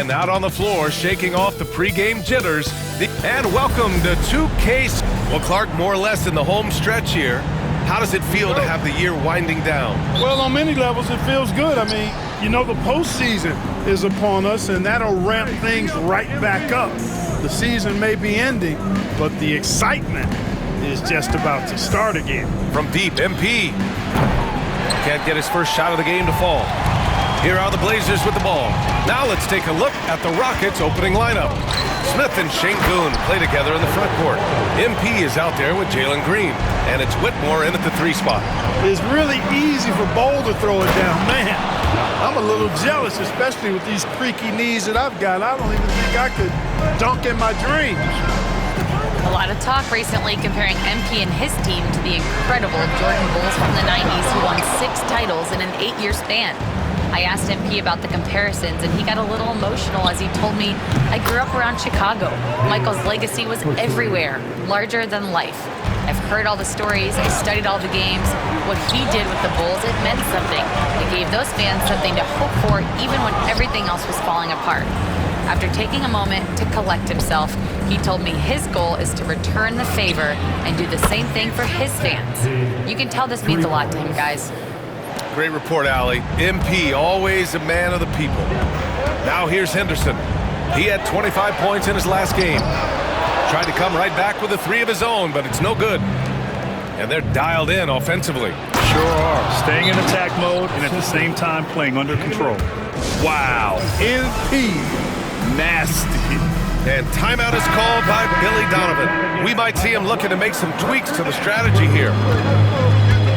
And out on the floor, shaking off the pregame jitters. And welcome to 2K. Well, Clark, more or less in the home stretch here. How does it feel to have the year winding down? Well, on many levels, it feels good. I mean, you know, the postseason is upon us, and that'll ramp things right back up. The season may be ending, but the excitement is just about to start again. From deep, MP can't get his first shot of the game to fall. Here are the Blazers with the ball. Now let's take a look at the Rockets' opening lineup. Smith and Şengün play together in the front court. MP is out there with Jalen Green, and it's Whitmore in at the 3 spot. It's really easy for Bol to throw it down. Man, I'm a little jealous, especially with these creaky knees that I've got. I don't even think I could dunk in my dreams. A lot of talk recently comparing MP and his team to the incredible Jordan Bulls from the 90s who won 6 titles in an 8-year span. I asked MP about the comparisons, and he got a little emotional as he told me, I grew up around Chicago. Michael's legacy was everywhere, larger than life. I've heard all the stories, I studied all the games. What he did with the Bulls, it meant something. It gave those fans something to hope for even when everything else was falling apart. After taking a moment to collect himself, he told me his goal is to return the favor and do the same thing for his fans. You can tell this means a lot to him, guys. Great report, Allie. MP, always a man of the people. Now here's Henderson. He had 25 points in his last game. Tried to come right back with a 3 of his own, but it's no good. And they're dialed in offensively. Sure are. Staying in attack mode and at the same time playing under control. Wow, MP, nasty. And timeout is called by Billy Donovan. We might see him looking to make some tweaks to the strategy here.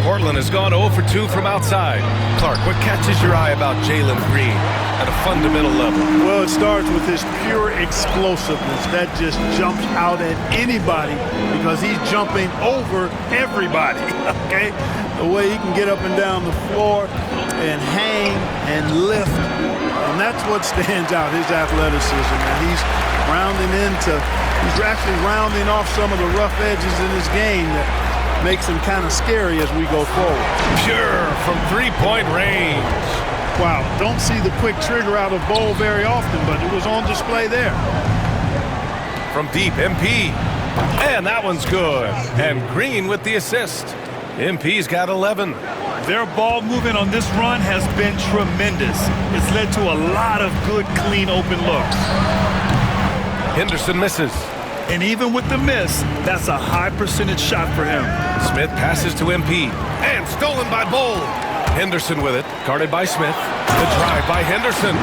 Portland has gone 0 for 2 from outside. Clark, what catches your eye about Jalen Green at a fundamental level? Well, it starts with his pure explosiveness. That just jumps out at anybody because he's jumping over everybody, okay? The way he can get up and down the floor and hang and lift. And that's what stands out, his athleticism. And he's actually rounding off some of the rough edges in his game that makes him kind of scary as we go forward. Pure from 3-point range. Wow, don't see the quick trigger out of Bol very often, but it was on display there. From deep, MP. And that one's good. And Green with the assist. MP's got 11. Their ball movement on this run has been tremendous. It's led to a lot of good, clean, open looks. Henderson misses. And even with the miss, that's a high percentage shot for him. Smith passes to MP. And stolen by Bol. Henderson with it. Guarded by Smith. The drive by Henderson.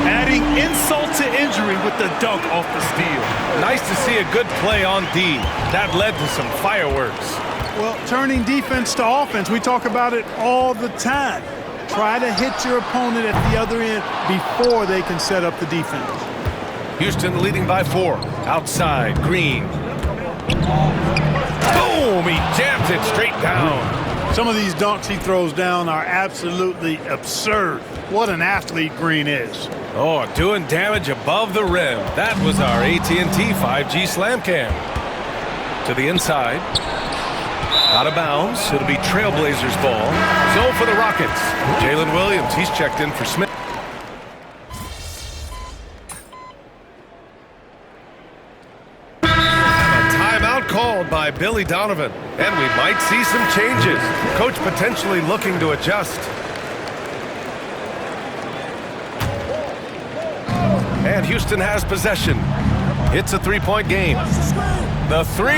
Adding insult to injury with the dunk off the steal. Nice to see a good play on D. That led to some fireworks. Well, turning defense to offense, we talk about it all the time. Try to hit your opponent at the other end before they can set up the defense. Houston leading by 4. Outside, Green. Boom! He jams it straight down. Some of these dunks he throws down are absolutely absurd. What an athlete Green is. Oh, doing damage above the rim. That was our AT&T 5G Slam Cam. To the inside. Out of bounds. It'll be Trailblazers ball. So for the Rockets. Jalen Williams, he's checked in for Smith. Called by Billy Donovan, and we might see some changes. Coach potentially looking to adjust. And Houston has possession. It's a 3-point game. The 3.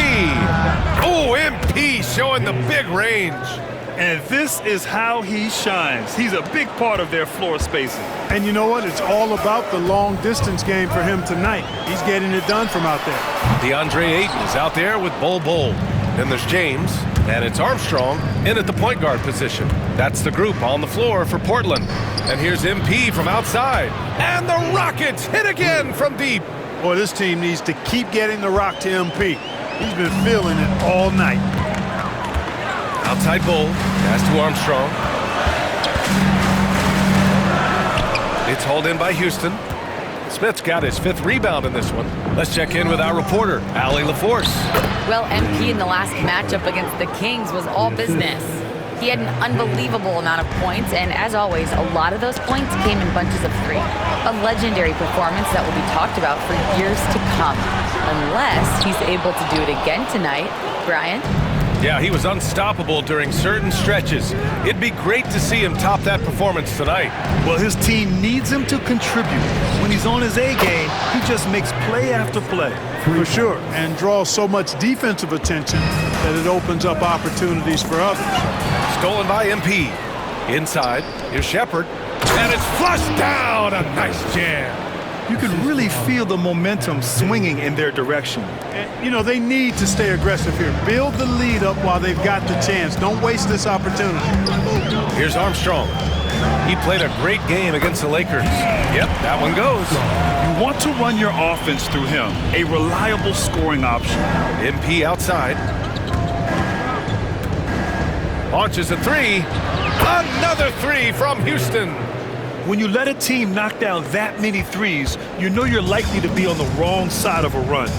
Oh, MP showing the big range. And this is how he shines. He's a big part of their floor spacing. And you know what? It's all about the long distance game for him tonight. He's getting it done from out there. DeAndre Ayton is out there with Bol. Then there's James, and it's Armstrong in at the point guard position. That's the group on the floor for Portland. And here's MP from outside. And the Rockets hit again from deep. Boy, this team needs to keep getting the rock to MP. He's been feeling it all night. Outside Bol, pass to Armstrong. It's hauled in by Houston. Smith's got his 5th rebound in this one. Let's check in with our reporter, Allie LaForce. Well, MP in the last matchup against the Kings was all business. He had an unbelievable amount of points, and as always, a lot of those points came in bunches of 3. A legendary performance that will be talked about for years to come, unless he's able to do it again tonight. Brian? Yeah, he was unstoppable during certain stretches. It'd be great to see him top that performance tonight. Well, his team needs him to contribute. When he's on his A game, he just makes play after play. For sure, and draws so much defensive attention that it opens up opportunities for others. Stolen by MP. Inside, here's Shepard. And it's flushed down. A nice jam. You can really feel the momentum swinging in their direction. And, you know, they need to stay aggressive here. Build the lead up while they've got the chance. Don't waste this opportunity. Here's Armstrong. He played a great game against the Lakers. Yep, that one goes. You want to run your offense through him, a reliable scoring option. MP outside. Launches a 3. Another 3 from Houston. When you let a team knock down that many threes, you know you're likely to be on the wrong side of a run.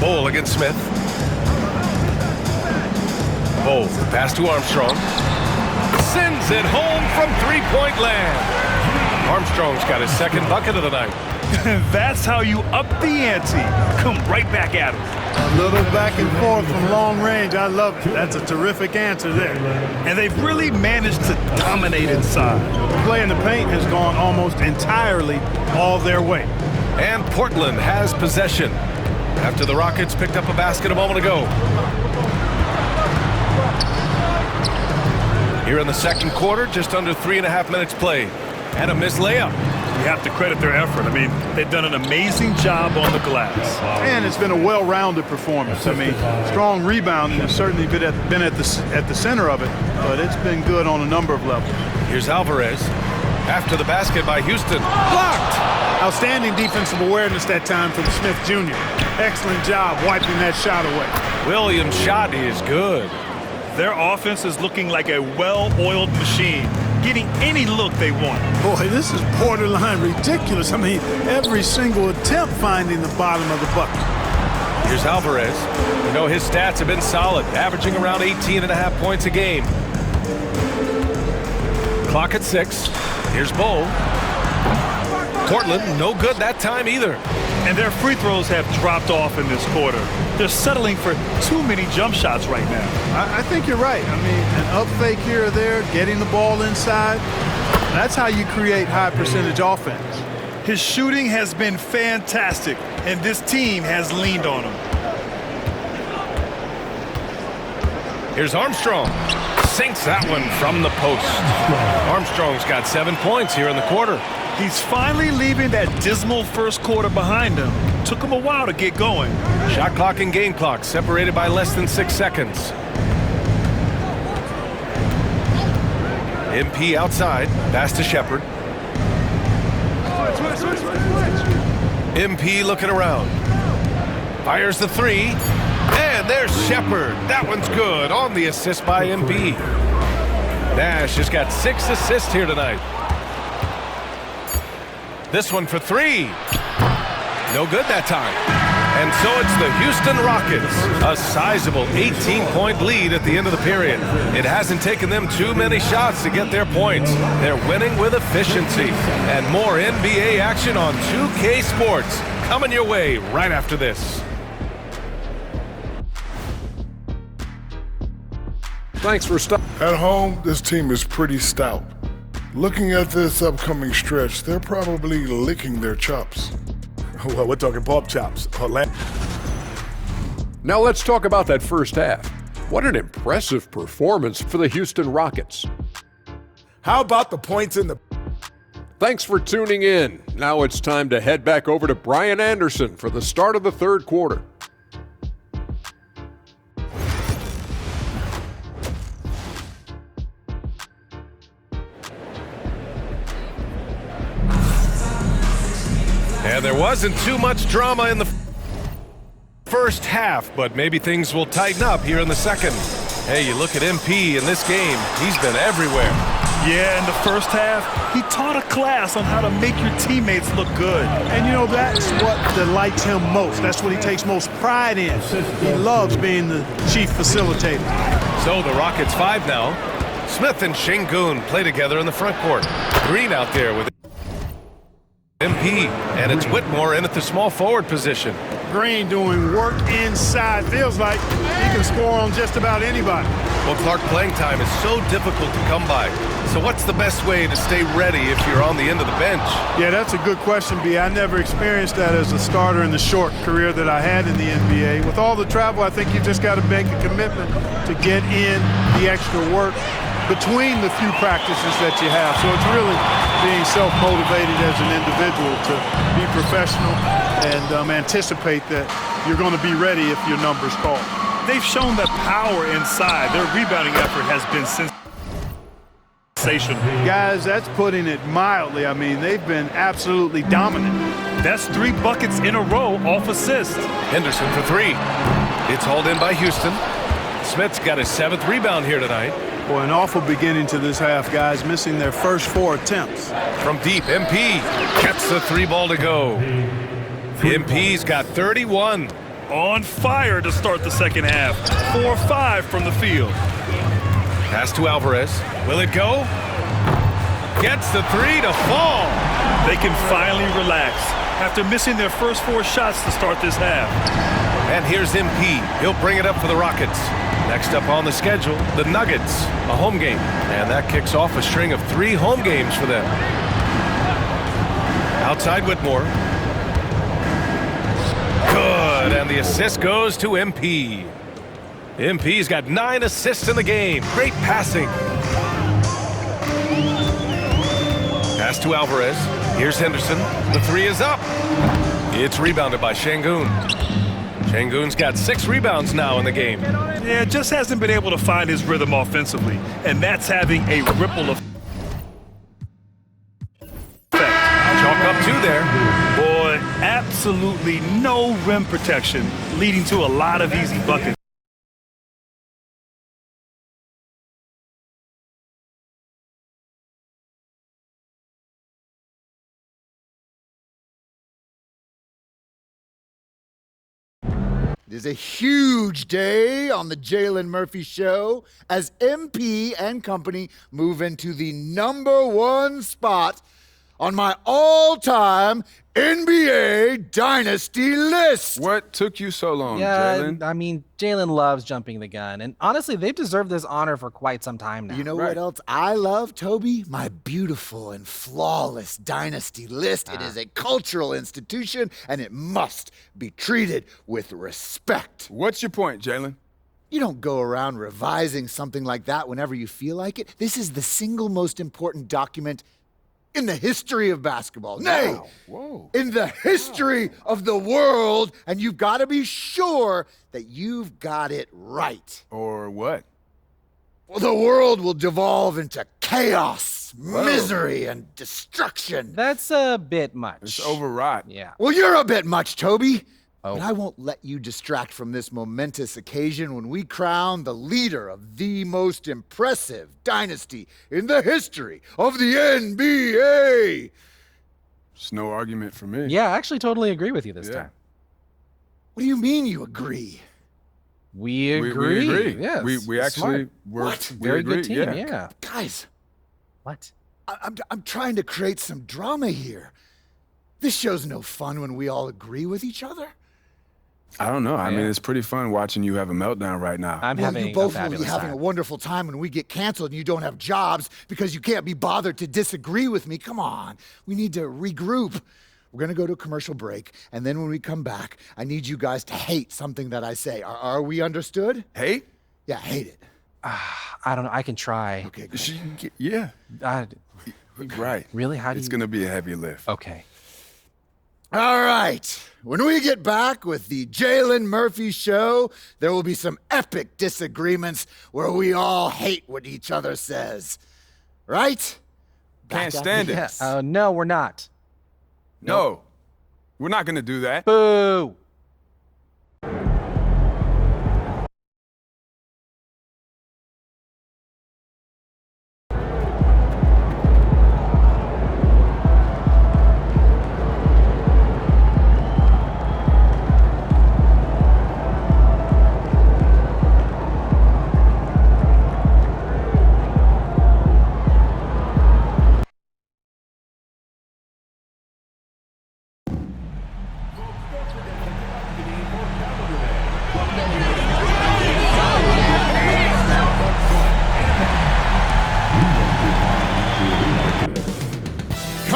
Bol against Smith. Bol, pass to Armstrong. Sends it home from three-point land. Armstrong's got his second bucket of the night. That's how you up the ante. Come right back at him. A little back and forth from long range. I love it. That's a terrific answer there. And they've really managed to dominate inside. The play in the paint has gone almost entirely all their way. And Portland has possession after the Rockets picked up a basket a moment ago. Here in the second quarter, just under 3.5 minutes played. And a missed layup. You have to credit their effort. I mean, they've done an amazing job on the glass. And it's been a well-rounded performance. I mean, strong rebounding has certainly been at the center of it, but it's been good on a number of levels. Here's Alvarez. After the basket by Houston. Blocked! Outstanding defensive awareness that time from Smith Jr. Excellent job wiping that shot away. Williams' shot is good. Their offense is looking like a well-oiled machine, getting any look they want. Boy, this is borderline ridiculous. I mean, every single attempt finding the bottom of the bucket. Here's Alvarez. You know, his stats have been solid, averaging around 18.5 points a game. Clock at 6. Here's Bol. Portland, no good that time either. And their free throws have dropped off in this quarter. They're settling for too many jump shots right now. I think you're right. I mean, an up fake here or there, getting the ball inside, that's how you create high percentage offense. His shooting has been fantastic, and this team has leaned on him. Here's Armstrong. Sinks that one from the post. Armstrong's got 7 points here in the quarter. He's finally leaving that dismal first quarter behind him. Took him a while to get going. Shot clock and game clock separated by less than 6 seconds. MP outside. Pass to Shepard. MP looking around. Fires the 3. And there's Shepard. That one's good on the assist by MP. Nash has got 6 assists here tonight. This one for 3. No good that time. And so it's the Houston Rockets. A sizable 18-point lead at the end of the period. It hasn't taken them too many shots to get their points. They're winning with efficiency. And more NBA action on 2K Sports coming your way right after this. Thanks for stopping. At home, this team is pretty stout. Looking at this upcoming stretch, they're probably licking their chops. Well, we're talking pork chops. Now let's talk about that first half. What an impressive performance for the Houston Rockets. How about the points in the... Thanks for tuning in. Now it's time to head back over to Brian Anderson for the start of the third quarter. And there wasn't too much drama in the first half, but maybe things will tighten up here in the second. Hey, you look at MP in this game, he's been everywhere. Yeah, in the first half, he taught a class on how to make your teammates look good. And, you know, that's what delights him most. That's what he takes most pride in. He loves being the chief facilitator. So the Rockets 5 now. Smith and Şengün play together in the front court. Green out there with MP, and it's Whitmore in at the small forward position. Green doing work inside. Feels like he can score on just about anybody. Well, Clark, playing time is so difficult to come by. So what's the best way to stay ready if you're on the end of the bench? Yeah, that's a good question, B. I never experienced that as a starter in the short career that I had in the NBA. With all the travel, I think you just got to make a commitment to get in the extra work between the few practices that you have. So it's really being self-motivated as an individual to be professional and anticipate that you're going to be ready if your number's called. They've shown that power inside. Their rebounding effort has been sensational. Guys, that's putting it mildly. I mean, they've been absolutely dominant. That's 3 buckets in a row off assist. Henderson for 3. It's hauled in by Houston. Smith's got his 7th rebound here tonight. Boy, an awful beginning to this half, guys, missing their first 4 attempts. From deep, MP gets the 3 ball to go. MP's got 31. On fire to start the second half. 4-5 from the field. Pass to Alvarez. Will it go? Gets the 3 to fall. They can finally relax after missing their first 4 shots to start this half. And here's MP. He'll bring it up for the Rockets. Next up on the schedule, the Nuggets, a home game. And that kicks off a string of 3 home games for them. Outside Whitmore. Good, and the assist goes to MP. MP's got 9 assists in the game. Great passing. Pass to Alvarez. Here's Henderson. The 3 is up. It's rebounded by Şengün. Şengün's got 6 rebounds now in the game. Yeah, just hasn't been able to find his rhythm offensively, and that's having a ripple effect. Chalk up 2 there. Boy, absolutely no rim protection, leading to a lot of easy buckets. It is a huge day on the Jalen Murphy Show as MP and company move into the #1 spot on my all-time NBA Dynasty list. What took you so long, Yeah, Jalen? I mean, Jalen loves jumping the gun. And honestly, they've deserved this honor for quite some time now. You know what else I love, Toby? My beautiful and flawless Dynasty list. It is a cultural institution, and it must be treated with respect. What's your point, Jalen? You don't go around revising something like that whenever you feel like it. This is the single most important document in the history of basketball. Nay, in the history of the world, and you've got to be sure that you've got it right. Or what? Well, the world will devolve into chaos, misery, and destruction. That's a bit much. It's overwrought. Yeah. Well, you're a bit much, Toby. But I won't let you distract from this momentous occasion when we crown the leader of the most impressive dynasty in the history of the NBA. It's no argument for me. Yeah, I actually totally agree with you this time. What do you mean you agree? We agree. We agree. Yeah, we actually were. What? Very good team, yeah. Guys, What? I'm trying to create some drama here. This show's no fun when we all agree with each other. I don't know. I mean, it's pretty fun watching you have a meltdown right now. I'm having you both a will be fabulous having time. a wonderful time when we get canceled and you don't have jobs because you can't be bothered to disagree with me. Come on. We need to regroup. We're going to go to a commercial break, and then when we come back, I need you guys to hate something that I say. Are we understood? Hate? Yeah, hate it. I don't know. I can try. Okay, good. Yeah. Right. Really? How do It's you? going to be a heavy lift. Okay. All right. When we get back with the Jalen Murphy Show, there will be some epic disagreements where we all hate what each other says. Right? Can't stand it. Yes. No, we're not. No. We're not going to do that. Boo.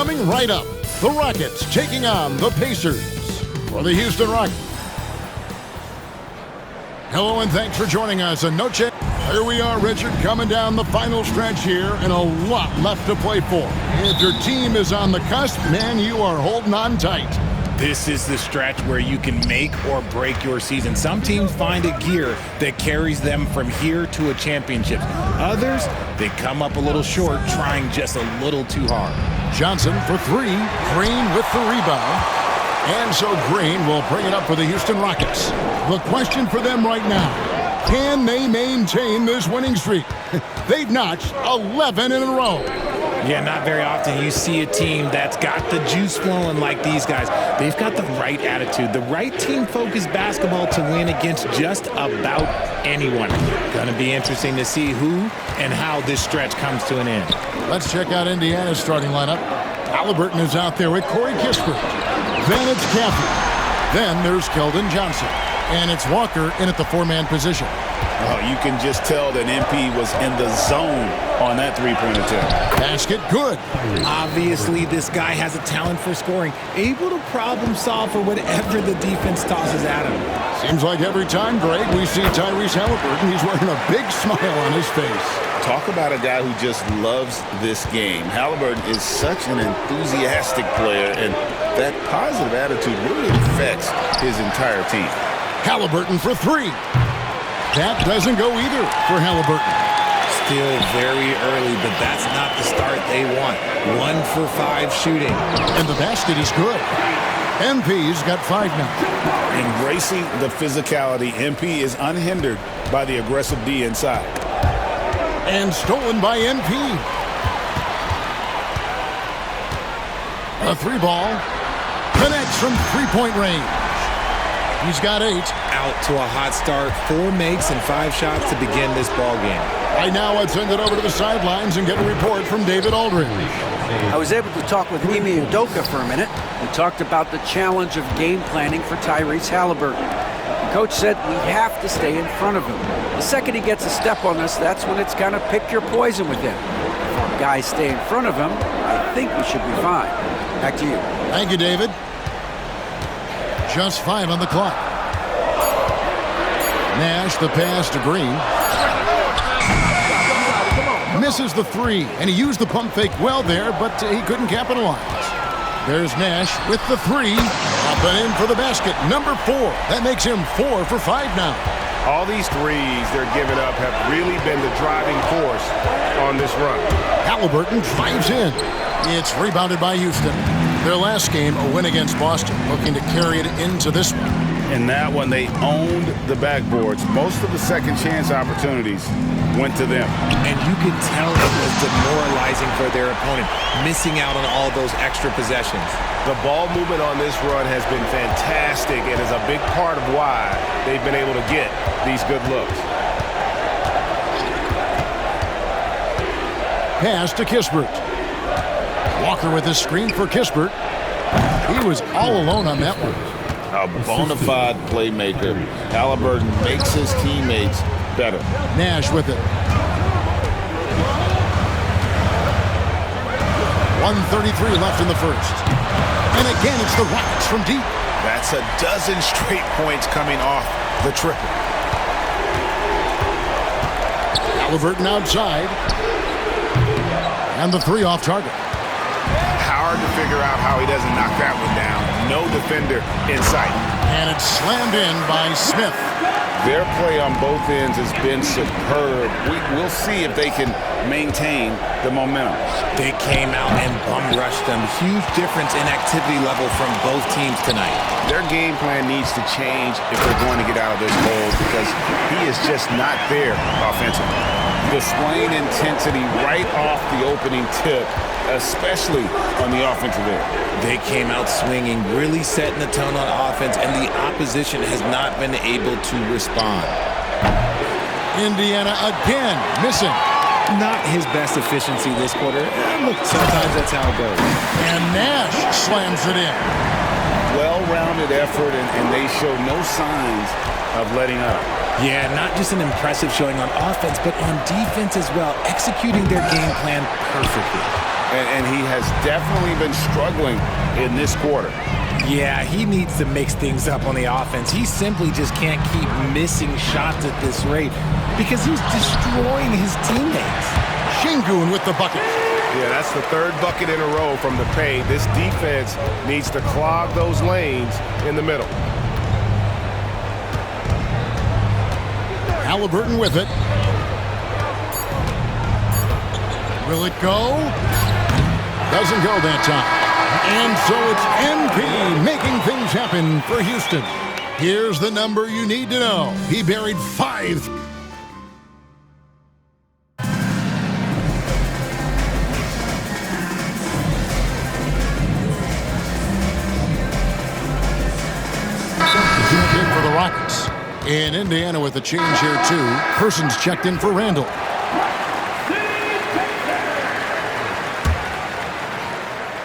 Coming right up, the Rockets taking on the Pacers. For the Houston Rockets. Hello and thanks for joining us. Anoche. Here we are, Richard, coming down the final stretch here and a lot left to play for. If your team is on the cusp, man, you are holding on tight. This is the stretch where you can make or break your season. Some teams find a gear that carries them from here to a championship. Others, they come up a little short, trying just a little too hard. Johnson for three. Green with the rebound. And so Green will bring it up for the Houston Rockets. The question for them right now, can they maintain this winning streak? They've notched 11 in a row. Yeah, not very often you see a team that's got the juice flowing like these guys. They've got the right attitude, the right team-focused basketball to win against just about anyone. Going to be interesting to see who and how this stretch comes to an end. Let's check out Indiana's starting lineup. Halliburton is out there with Corey Kispert. Then it's Caffey. Then there's Keldon Johnson. And it's Walker in at the four-man position. Oh, you can just tell that MP was in the zone on that three-point attempt. Basket good. Obviously, this guy has a talent for scoring, able to problem solve for whatever the defense tosses at him. Seems like every time, Greg, we see Tyrese Halliburton, he's wearing a big smile on his face. Talk about a guy who just loves this game. Halliburton is such an enthusiastic player, and that positive attitude really affects his entire team. Halliburton for three. That doesn't go either for Halliburton. Still very early, but that's not the start they want. 1 for 5 shooting. And the basket is good. MP's got 5 now. Embracing the physicality, MP is unhindered by the aggressive D inside. And stolen by NP. A 3-ball. Connects from three-point range. He's got 8. Out to a hot start. 4 makes and 5 shots to begin this ball game. Right now, let's send it over to the sidelines and get a report from David Aldridge. I was able to talk with Ime Udoka for a minute. We talked about the challenge of game planning for Tyrese Halliburton. The coach said we have to stay in front of him. The second he gets a step on us, that's when it's kind of pick your poison with him. If our guys stay in front of him, I think we should be fine. Back to you. Thank you, David. Just 5 on the clock. Nash, the pass to Green. Misses the 3, and he used the pump fake well there, but he couldn't capitalize. There's Nash with the 3. Up and in for the basket. Number 4. That makes him 4 for 5 now. All these threes they're giving up have really been the driving force on this run. Halliburton drives in. It's rebounded by Houston. Their last game, a win against Boston, looking to carry it into this one. In that one, they owned the backboards. Most of the second chance opportunities went to them. And you could tell it was demoralizing for their opponent, missing out on all those extra possessions. The ball movement on this run has been fantastic and is a big part of why they've been able to get these good looks. Pass to Kispert. Walker with his screen for Kispert. He was all alone on that one. A bona fide playmaker. Halliburton makes his teammates better. Nash with it. 1:33 left in the first. And again, it's the Rockets from deep. That's a dozen straight points coming off the triple. Halliburton outside. And the 3 off target. Hard to figure out how he doesn't knock that one down. No defender in sight. And it's slammed in by Smith. Their play on both ends has been superb. We'll see if they can maintain the momentum. They came out and bum rushed them. Huge difference in activity level from both teams tonight. Their game plan needs to change if they're going to get out of this hole because he is just not there offensively. Displaying intensity right off the opening tip, especially on the offensive end. They came out swinging, really setting the tone on offense, and the opposition has not been able to respond. Indiana again missing. Not his best efficiency this quarter. Look, sometimes that's how it goes. And Nash slams it in. Well well-rounded effort, and they show no signs of letting up. Yeah, not just an impressive showing on offense, but on defense as well, executing their game plan perfectly. And he has definitely been struggling in this quarter. Yeah, he needs to mix things up on the offense. He simply just can't keep missing shots at this rate because he's destroying his teammates. Şengün with the bucket. Yeah, that's the third bucket in a row from the paint. This defense needs to clog those lanes in the middle. Halliburton with it. Will it go? Doesn't go that time. And so it's MP making things happen for Houston. Here's the number you need to know. He buried 5. Substitute in for the Rockets. And Indiana with a change here too. Persons checked in for Randall.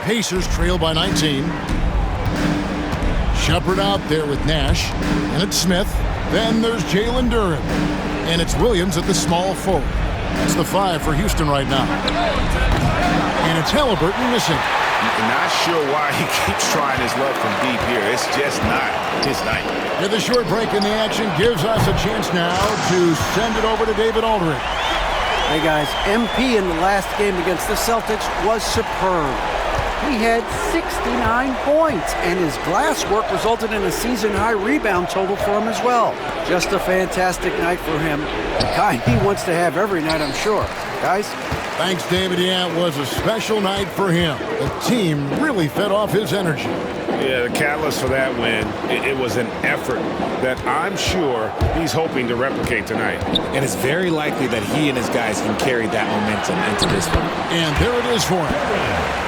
Pacers trail by 19. Shepard out there with Nash. And it's Smith. Then there's Jalen Duren. And it's Williams at the small forward. That's the 5 for Houston right now. And it's Halliburton missing. Not sure why he keeps trying his luck from deep here. It's just not his night. With a short break in the action gives us a chance now to send it over to David Aldridge. Hey guys, MP in the last game against the Celtics was superb. He had 69 points, and his glass work resulted in a season-high rebound total for him as well. Just a fantastic night for him. The kind he wants to have every night, I'm sure. Guys? Thanks, David. Yeah, it was a special night for him. The team really fed off his energy. Yeah, the catalyst for that win, it was an effort that I'm sure he's hoping to replicate tonight. And it's very likely that he and his guys can carry that momentum into this one. And there it is for him.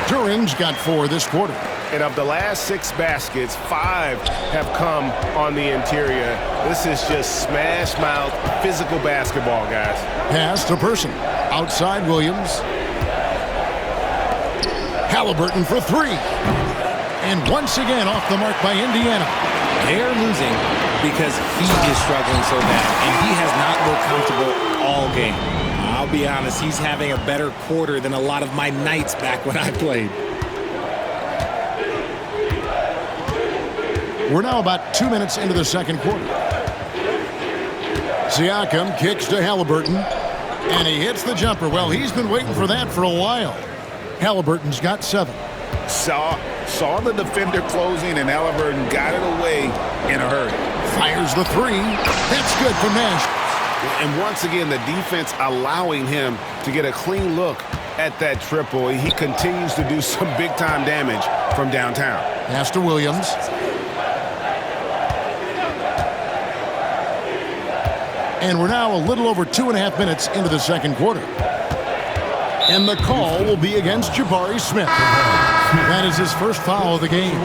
Duren's got 4 this quarter. And of the last 6 baskets, 5 have come on the interior. This is just smash-mouth, physical basketball, guys. Pass to Person. Outside Williams. Halliburton for 3. And once again off the mark by Indiana. They're losing because he is struggling so bad, and he has not looked comfortable all game. I'll be honest, he's having a better quarter than a lot of my nights back when I played. We're now about 2 minutes into the second quarter. Siakam kicks to Halliburton, and he hits the jumper. Well, he's been waiting for that for a while. Halliburton's got 7. Saw the defender closing, and Halliburton got it away in a hurry. Fires the 3. That's good for Nash. And once again, the defense allowing him to get a clean look at that triple. He continues to do some big-time damage from downtown. Pass to Williams. And we're now a little over 2.5 minutes into the second quarter. And the call will be against Jabari Smith. That is his first foul of the game.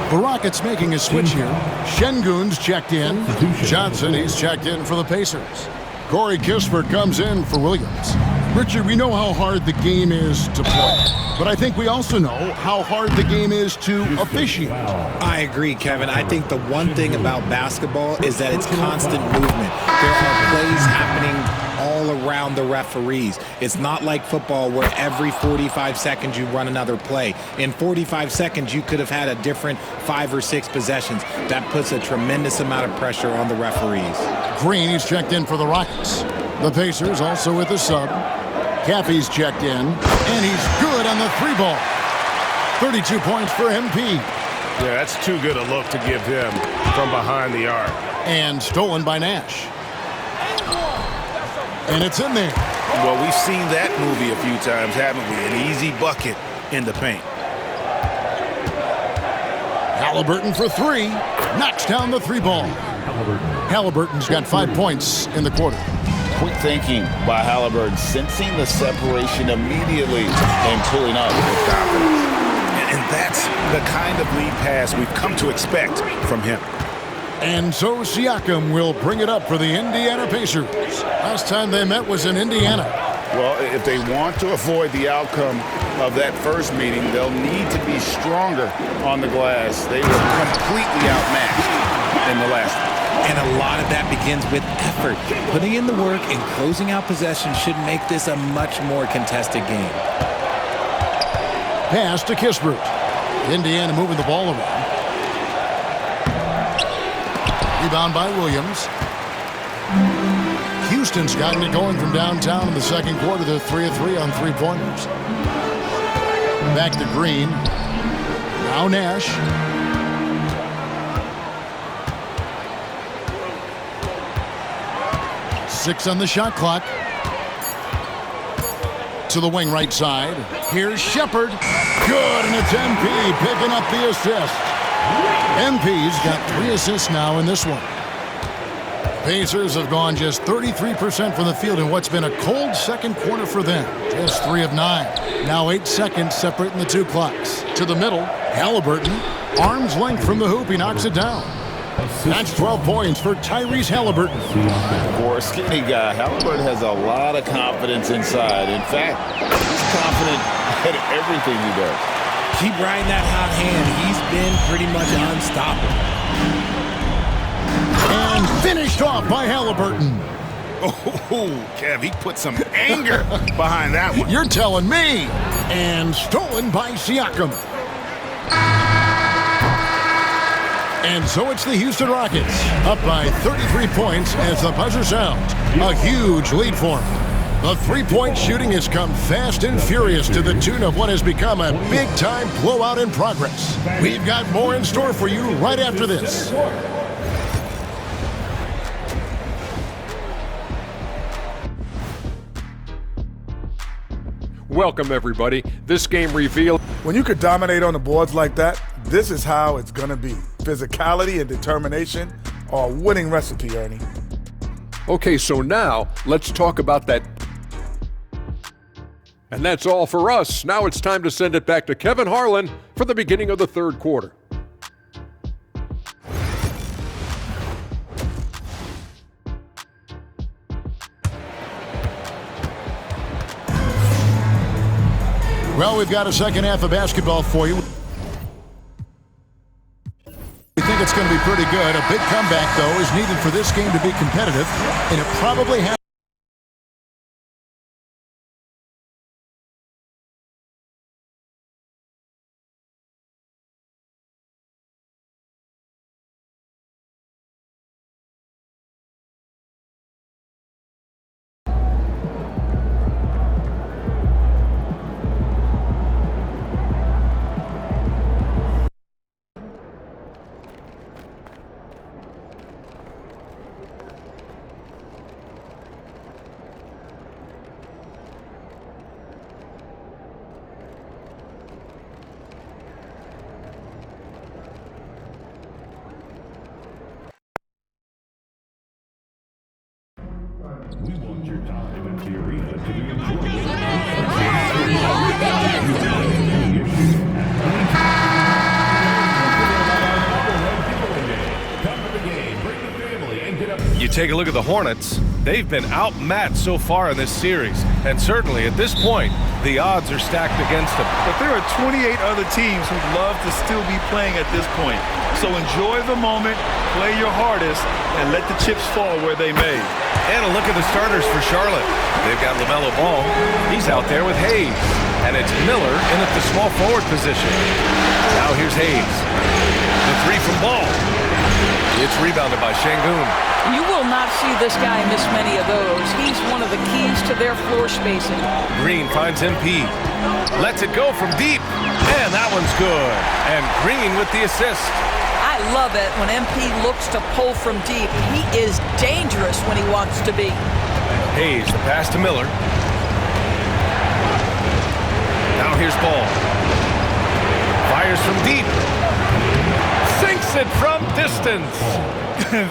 The Rockets making a switch here. Şengün's checked in. Johnson, he's checked in for the Pacers. Corey Kispert comes in for Williams. Richard, we know how hard the game is to play, but I think we also know how hard the game is to officiate. I agree, Kevin. I think the one thing about basketball is that it's constant movement. There are plays happening all around the referees. It's not like football where every 45 seconds you run another play. In 45 seconds, you could have had a different 5 or 6 possessions. That puts a tremendous amount of pressure on the referees. Green, he's checked in for the Rockets. The Pacers also with a sub. Caffey's checked in, and he's good on the 3-ball. 32 points for MP. Yeah, that's too good a look to give him from behind the arc. And stolen by Nash. And it's in there. Well, we've seen that movie a few times, haven't we? An easy bucket in the paint. Halliburton for 3. Knocks down the 3-ball. Halliburton's got 5 points in the quarter. Quick thinking by Halliburton, sensing the separation immediately and pulling up with confidence. And that's the kind of lead pass we've come to expect from him. And so Siakam will bring it up for the Indiana Pacers. Last time they met was in Indiana. Well, if they want to avoid the outcome of that first meeting, they'll need to be stronger on the glass. They were completely outmatched in the last one. And a lot of that begins with effort. Putting in the work and closing out possession should make this a much more contested game. Pass to Kispert. Indiana moving the ball around. Rebound by Williams. Houston's gotten it going from downtown in the second quarter. They're 3 of 3 on three-pointers. Back to Green. Now Nash. Six on the shot clock. To the wing right side. Here's Shepard. Good, and it's MP picking up the assist. MP's got 3 assists now in this one. Pacers have gone just 33% from the field in what's been a cold second quarter for them. Just 3 of 9. Now 8 seconds separating the 2 clocks. To the middle, Halliburton. Arm's length from the hoop, he knocks it down. That's 12 points for Tyrese Halliburton. For a skinny guy, Halliburton has a lot of confidence inside. In fact, he's confident at everything he does. Keep riding that hot hand. He's been pretty much unstoppable. And finished off by Halliburton. Oh, Kev, he put some anger behind that one. You're telling me. And stolen by Siakam. And so it's the Houston Rockets, up by 33 points as the buzzer sounds. A huge lead for them. The three-point shooting has come fast and furious to the tune of what has become a big-time blowout in progress. We've got more in store for you right after this. Welcome, everybody. This game revealed. When you could dominate on the boards like that, this is how it's going to be. Physicality and determination are a winning recipe, Ernie. Okay, so now let's talk about that. And that's all for us. Now it's time to send it back to Kevin Harlan for the beginning of the third quarter. Well, we've got a second half of basketball for you. We think it's going to be pretty good. A big comeback, though, is needed for this game to be competitive, and it probably has. We want your time at the arena to be enjoyable. You take a look at the Hornets. They've been outmatched so far in this series, and certainly at this point, the odds are stacked against them. But there are 28 other teams who'd love to still be playing at this point. So enjoy the moment, play your hardest, and let the chips fall where they may. And a look at the starters for Charlotte. They've got LaMelo Ball. He's out there with Hayes. And it's Miller in at the small forward position. Now here's Hayes. The three from Ball. It's rebounded by Şengün. You will not see this guy miss many of those. He's one of the keys to their floor spacing. Green finds MP. Lets it go from deep. And that one's good. And Green with the assist. I love it when MP looks to pull from deep. He is dangerous when he wants to be. Hayes, the pass to Miller. Now here's Ball. Fires from deep. Sinks it from distance.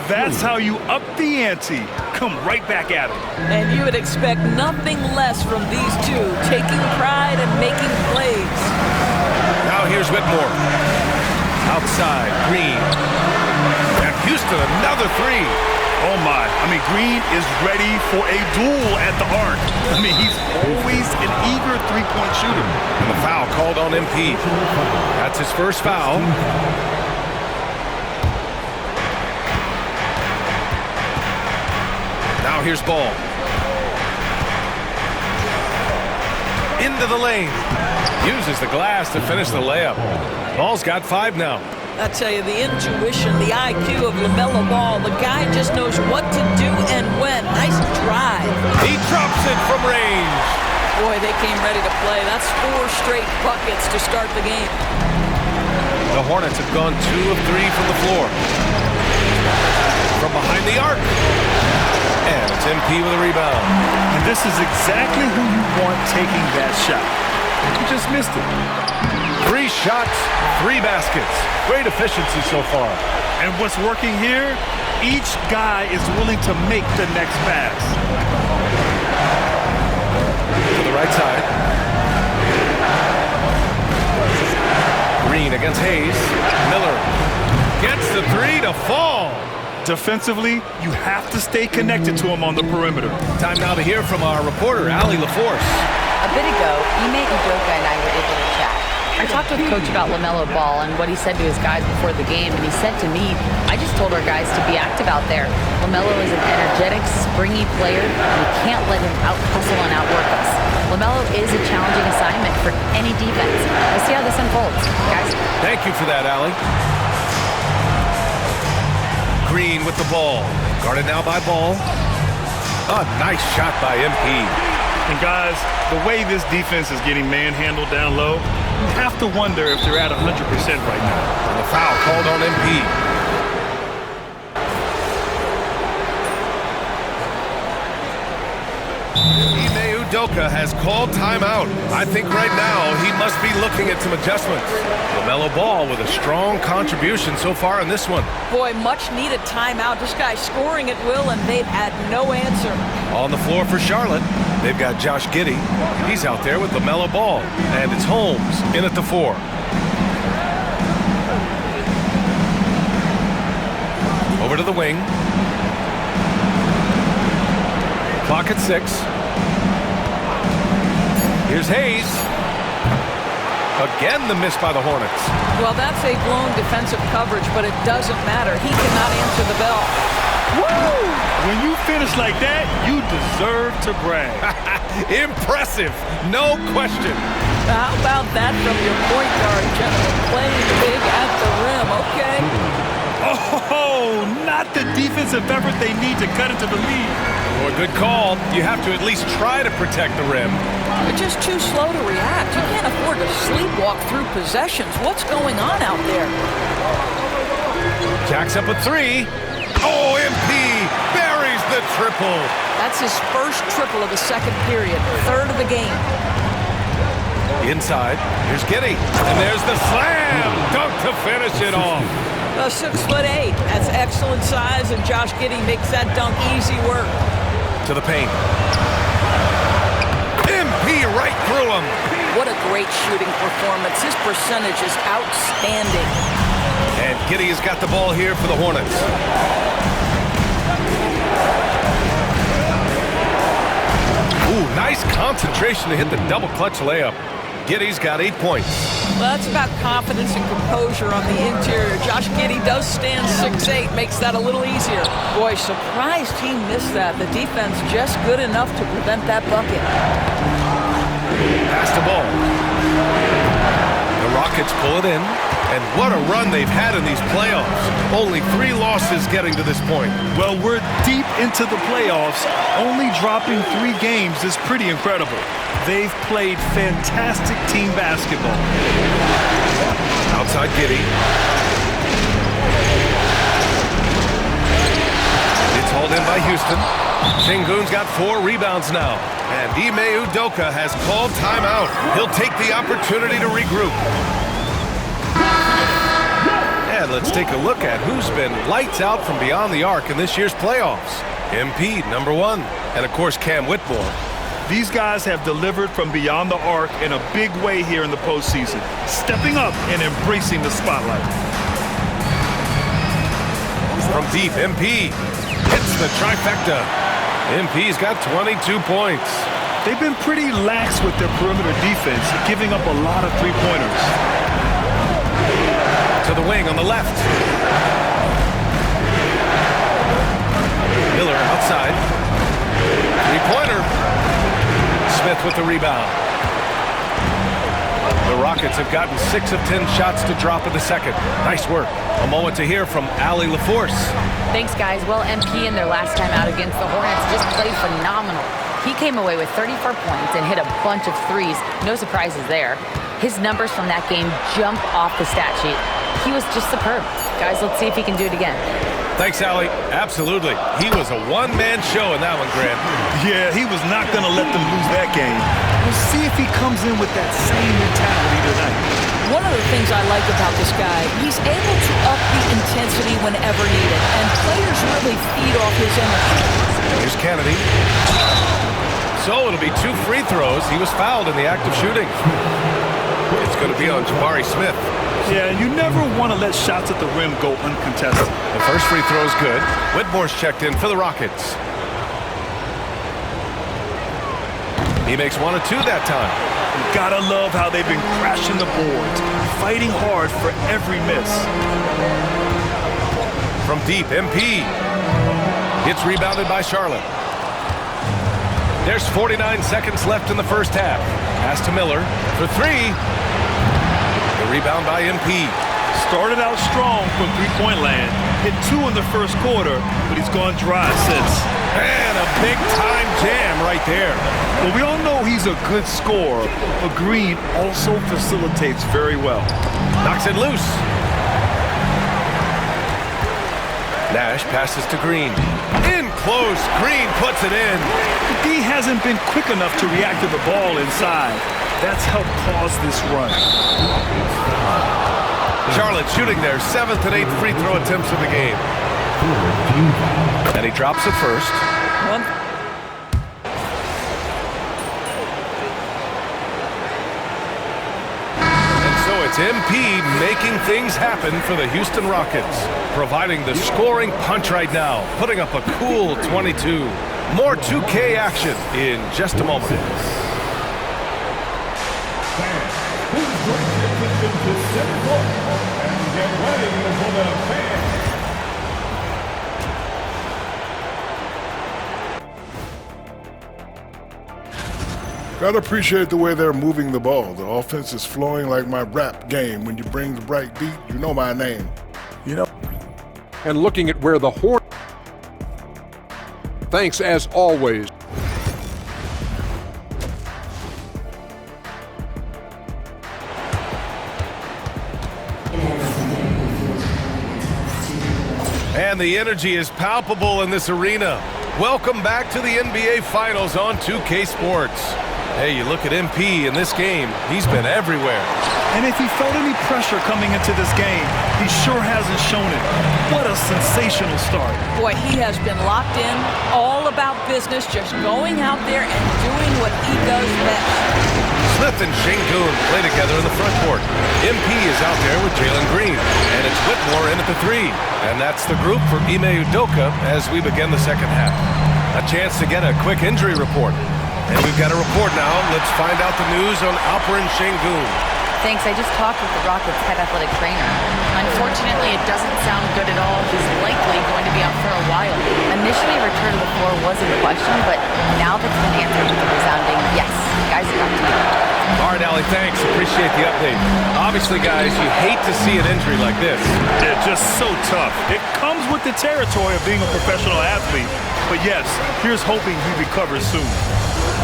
That's how you up the ante. Come right back at him. And you would expect nothing less from these two, taking pride and making plays. Now here's Whitmore. Outside, Green. And Houston, another three. Oh, my. I mean, Green is ready for a duel at the arc. I mean, he's always an eager three-point shooter. And the foul called on MP. That's his first foul. Now here's Ball. Into the lane. Uses the glass to finish the layup. Ball's got 5 now. I tell you, the intuition, the IQ of LaMelo Ball, the guy just knows what to do and when. Nice drive. He drops it from range. Boy, they came ready to play. That's 4 straight buckets to start the game. The Hornets have gone 2 of 3 from the floor. From behind the arc. And it's MP with a rebound. And this is exactly who you want taking that shot. You just missed it. 3 shots, 3 baskets. Great efficiency so far. And what's working here, each guy is willing to make the next pass. To the right side. Green against Hayes. Miller gets the 3 to fall. Defensively, you have to stay connected to him on the perimeter. Time now to hear from our reporter, Allie LaForce. A bit ago, Ime Udoka and I were able to chat. I talked with Coach about LaMelo Ball and what he said to his guys before the game, and he said to me, I just told our guys to be active out there. LaMelo is an energetic, springy player, and we can't let him out-hustle and outwork us. LaMelo is a challenging assignment for any defense. We'll see how this unfolds, guys. Thank you for that, Allie. Green with the ball. Guarded now by Ball. A nice shot by MP. And guys, the way this defense is getting manhandled down low, you have to wonder if they're at 100% right now. And the foul called on MP. Ime Udoka has called timeout. I think right now he must be looking at some adjustments. LaMelo Ball with a strong contribution so far in this one. Boy, much needed timeout. This guy's scoring at will, and they've had no answer. On the floor for Charlotte, they've got Josh Giddey. He's out there with LaMelo Ball. And it's Holmes in at the 4. Over to the wing. Clock at 6. Here's Hayes. Again, the miss by the Hornets. Well, that's a blown defensive coverage, but it doesn't matter. He cannot answer the bell. Woo! When you finish like that, you deserve to brag. Impressive, no question. How about that from your point guard, gentlemen? Playing big at the rim, okay? Oh, not the defensive effort they need to cut into the lead. Well, good call. You have to at least try to protect the rim. They're just too slow to react. You can't afford to sleepwalk through possessions. What's going on out there? Jacks up a 3. Oh, MP buries the triple. That's his first triple of the second period, 3rd of the game. Inside, here's Giddey. And there's the slam dunk to finish it off. 6'8". That's excellent size, and Josh Giddey makes that dunk easy work. To the paint. MP right through him. What a great shooting performance. His percentage is outstanding. And Giddey has got the ball here for the Hornets. Ooh, nice concentration to hit the double clutch layup. Giddey's got 8 points. Well, that's about confidence and composure on the interior. Josh Giddey does stand 6'8", makes that a little easier. Boy, surprised he missed that. The defense just good enough to prevent that bucket. Pass the ball. The Rockets pull it in. And what a run they've had in these playoffs. Only 3 losses getting to this point. Well, we're deep into the playoffs. Only dropping 3 games is pretty incredible. They've played fantastic team basketball. Outside Giddey. It's hauled in by Houston. Sengun's got 4 rebounds now. And Ime Udoka has called timeout. He'll take the opportunity to regroup. And let's take a look at who's been lights out from beyond the arc in this year's playoffs. MP, number 1. And, of course, Cam Whitmore. These guys have delivered from beyond the arc in a big way here in the postseason, stepping up and embracing the spotlight. From deep, MP hits the trifecta. MP's got 22 points. They've been pretty lax with their perimeter defense, giving up a lot of three-pointers. To the wing on the left. Miller outside. Three-pointer. Smith with the rebound. The Rockets have gotten 6 of 10 shots to drop in the second. Nice work. A moment to hear from Allie LaForce. Thanks, guys. Well, MP in their last time out against the Hornets just played phenomenal. He came away with 34 points and hit a bunch of threes. No surprises there. His numbers from that game jump off the stat sheet. He was just superb. Guys, let's see if he can do it again. Thanks, Allie. Absolutely. He was a one-man show in that one, Grant. Yeah, he was not going to let them lose that game. We'll see if he comes in with that same mentality tonight. One of the things I like about this guy, he's able to up the intensity whenever needed, and players really feed off his energy. Here's Kennedy. So it'll be 2 free throws. He was fouled in the act of shooting. It's going to be on Jabari Smith. Yeah, and you never want to let shots at the rim go uncontested. The first free throw is good. Whitmore's checked in for the Rockets. He makes 1 of 2 that time. You gotta love how they've been crashing the boards, fighting hard for every miss. From deep, MP. It's rebounded by Charlotte. There's 49 seconds left in the first half. Pass to Miller for 3. The rebound by MP. Started out strong from three-point land. Hit 2 in the first quarter, but he's gone dry since. And a big-time jam right there. Well, we all know he's a good scorer, but Green also facilitates very well. Knocks it loose. Nash passes to Green. In close. Green puts it in. D hasn't been quick enough to react to the ball inside. That's helped cause this run. Charlotte shooting their 7th and 8th free throw attempts of the game. And he drops it first. And so it's MP making things happen for the Houston Rockets, providing the scoring punch right now, putting up a cool 22. More 2K action in just a moment. Gotta appreciate the way they're moving the ball. The offense is flowing like my rap game. When you bring the bright beat, you know my name. You know. And looking at where the Hornets. Thanks as always. And the energy is palpable in this arena. Welcome back to the NBA Finals on 2K Sports. Hey, you look at MP in this game, he's been everywhere. And if he felt any pressure coming into this game, he sure hasn't shown it. What a sensational start. Boy, he has been locked in, all about business, just going out there and doing what he does best. Smith and Şengün play together in the front court. MP is out there with Jalen Green, and it's Whitmore in at the 3. And that's the group for Ime Udoka as we begin the second half. A chance to get a quick injury report. And we've got a report now. Let's find out the news on Alperen Şengün. Thanks. I just talked with the Rockets' head athletic trainer. Unfortunately, it doesn't sound good at all. He's likely going to be out for a while. Initially, return to the floor was in question, but now that's been answered with a resounding yes. Guys, back to you. All right, Allie, thanks. Appreciate the update. Obviously, guys, you hate to see an injury like this. They're just so tough. It comes with the territory of being a professional athlete. But yes, here's hoping he recovers soon.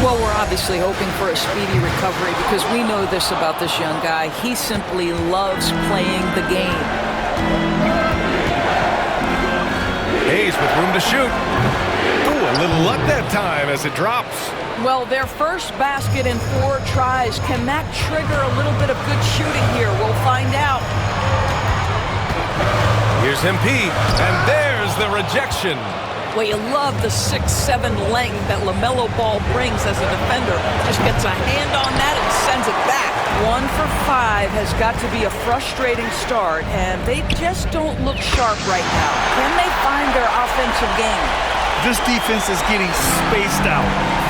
Well, we're obviously hoping for a speedy recovery because we know this about this young guy. He simply loves playing the game. Hayes with room to shoot. Ooh, a little luck that time as it drops. Well, their first basket in 4 tries. Can that trigger a little bit of good shooting here? We'll find out. Here's MP, and there's the rejection. Well, you love the 6'7" length that LaMelo Ball brings as a defender. Just gets a hand on that and sends it back. 1 for 5 has got to be a frustrating start, and they just don't look sharp right now. Can they find their offensive game? This defense is getting spaced out.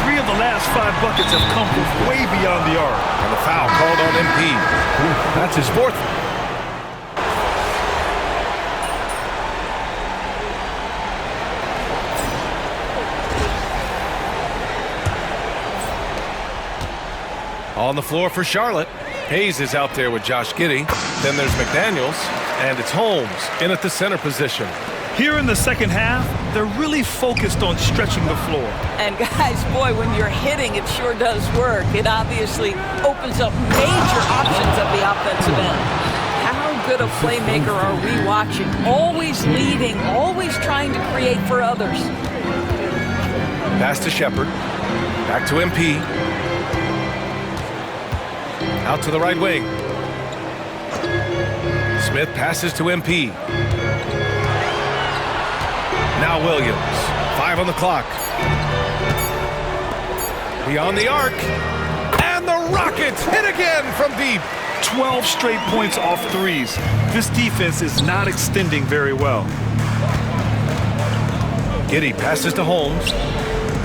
3 of the last 5 buckets have come from way beyond the arc. And the foul called on MP. That's his 4th. On the floor for Charlotte. Hayes is out there with Josh Giddey. Then there's McDaniels, and it's Holmes in at the center position. Here in the second half, they're really focused on stretching the floor. And guys, boy, when you're hitting, it sure does work. It obviously opens up major options at the offensive end. How good a playmaker are we watching? Always leading, always trying to create for others. Pass to Shepard. Back to MP. Out to the right wing. Smith passes to MP. Now Williams. 5 on the clock. Beyond the arc. And the Rockets hit again from deep. 12 straight points off threes. This defense is not extending very well. Giddey passes to Holmes.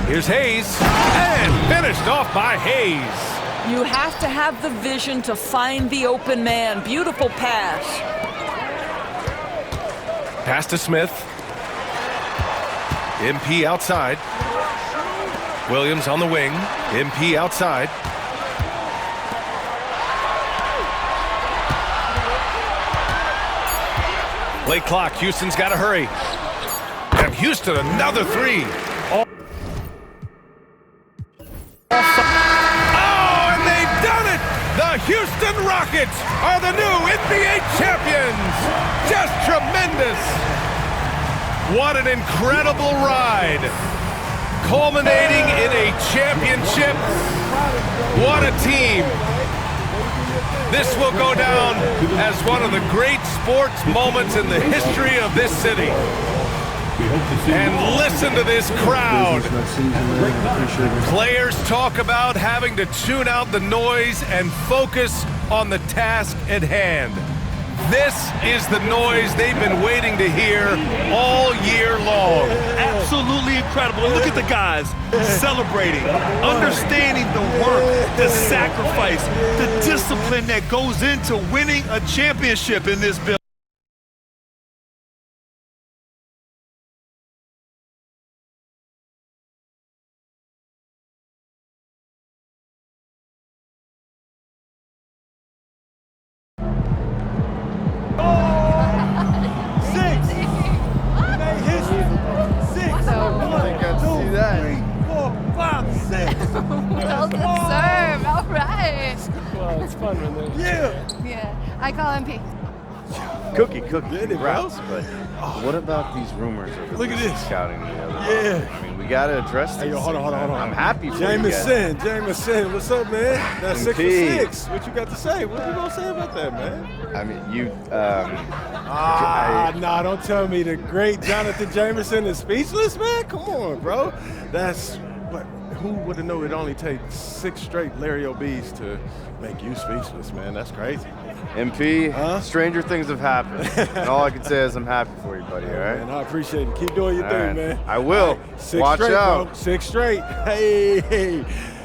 Here's Hayes. And finished off by Hayes. You have to have the vision to find the open man. Beautiful pass. Pass to Smith. MP outside. Williams on the wing. MP outside. Late clock. Houston's got to hurry. And Houston, another 3. The Houston Rockets are the new NBA champions. Just tremendous. What an incredible ride. Culminating in a championship. What a team. This will go down as one of the great sports moments in the history of this city. And listen to this crowd. Players talk about having to tune out the noise and focus on the task at hand. This is the noise they've been waiting to hear all year long. Absolutely incredible. And look at the guys celebrating, understanding the work, the sacrifice, the discipline that goes into winning a championship in this building. Well deserved. All right. Well, it's fun when they're... Yeah. I call MP. Cookie. Congrats, but what about these rumors of Look at this. scouting the other? I mean, we got to address this. Hey, hold on. I'm happy for Jameson, what's up, man? That's 6 for 6. What you got to say? What you gonna say about that, man? I mean, you. Nah, don't tell me the great Jonathan Jameson is speechless, man. Come on, bro. That's what. Who would have known it only takes 6 straight Larry O'B's to make you speechless, man? That's crazy. MP, stranger things have happened. And all I can say is I'm happy for you, buddy, all right? Man, I appreciate it. Keep doing your thing, man. I will. Right. 6 Watch straight, out. bro. 6 straight. Hey.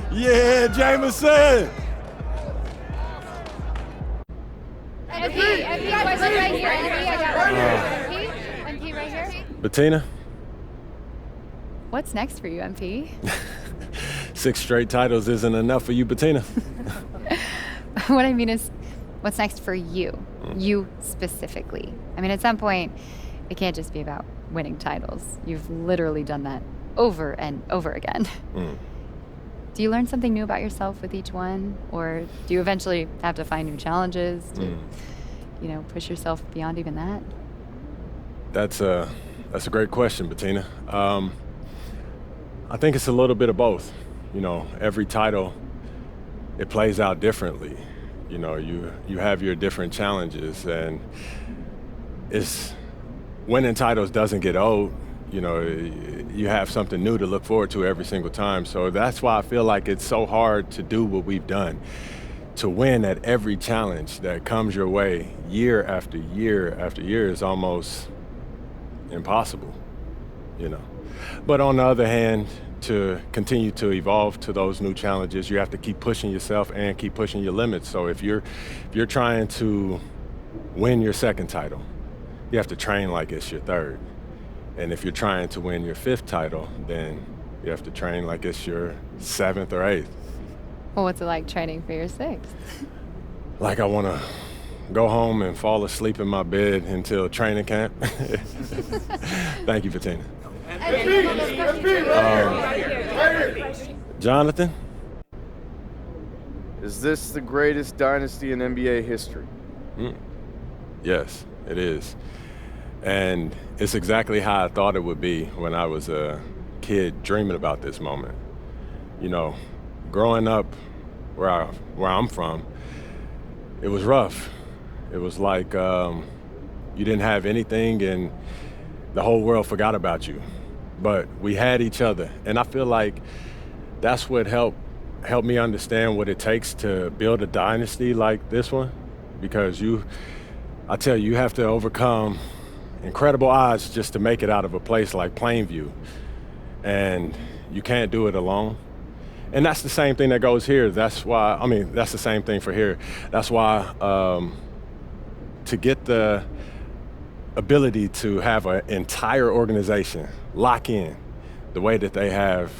Yeah, Jameson. MP right here. MP right here. Bettina. What's next for you, MP? 6 straight titles isn't enough for you, Bettina. What I mean is, what's next for you? You specifically. I mean, at some point, it can't just be about winning titles. You've literally done that over and over again. Do you learn something new about yourself with each one? Or do you eventually have to find new challenges to, push yourself beyond even that? That's a great question, Bettina. I think it's a little bit of both. Every title, it plays out differently. You have your different challenges, and winning titles doesn't get old. You have something new to look forward to every single time. So that's why I feel like it's so hard to do what we've done. To win at every challenge that comes your way year after year after year is almost impossible, But on the other hand, to continue to evolve to those new challenges, you have to keep pushing yourself and keep pushing your limits. So if you're trying to win your second title, you have to train like it's your third. And if you're trying to win your fifth title, then you have to train like it's your seventh or eighth. Well, what's it like training for your sixth? Like I want to go home and fall asleep in my bed until training camp. Thank you, Bettina. Jonathan? Is this the greatest dynasty in NBA history? Yes, it is. And it's exactly how I thought it would be when I was a kid dreaming about this moment. You know, growing up where I'm from, it was rough. It was like you didn't have anything and the whole world forgot about you. But we had each other. And I feel like that's what helped me understand what it takes to build a dynasty like this one. Because I tell you, you have to overcome incredible odds just to make it out of a place like Plainview. And you can't do it alone. And that's the same thing that goes here. That's why, that's the same thing for here. That's why to get the ability to have an entire organization lock in the way that they have,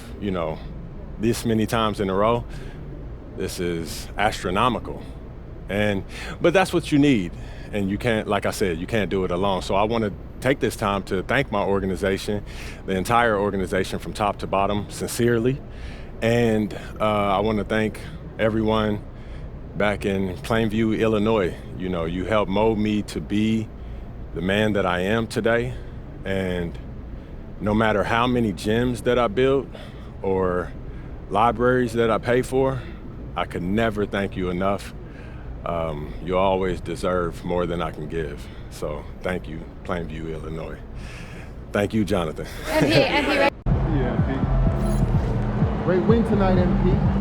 this many times in a row, this is astronomical. But that's what you need. And you can't, like I said, you can't do it alone. So I want to take this time to thank my organization, the entire organization from top to bottom, sincerely. And I want to thank everyone back in Plainview, Illinois. You helped mold me to be the man that I am today. And no matter how many gyms that I built or libraries that I pay for, I could never thank you enough. You always deserve more than I can give. So thank you, Plainview, Illinois. Thank you, Jonathan. MP. Great win tonight, MP.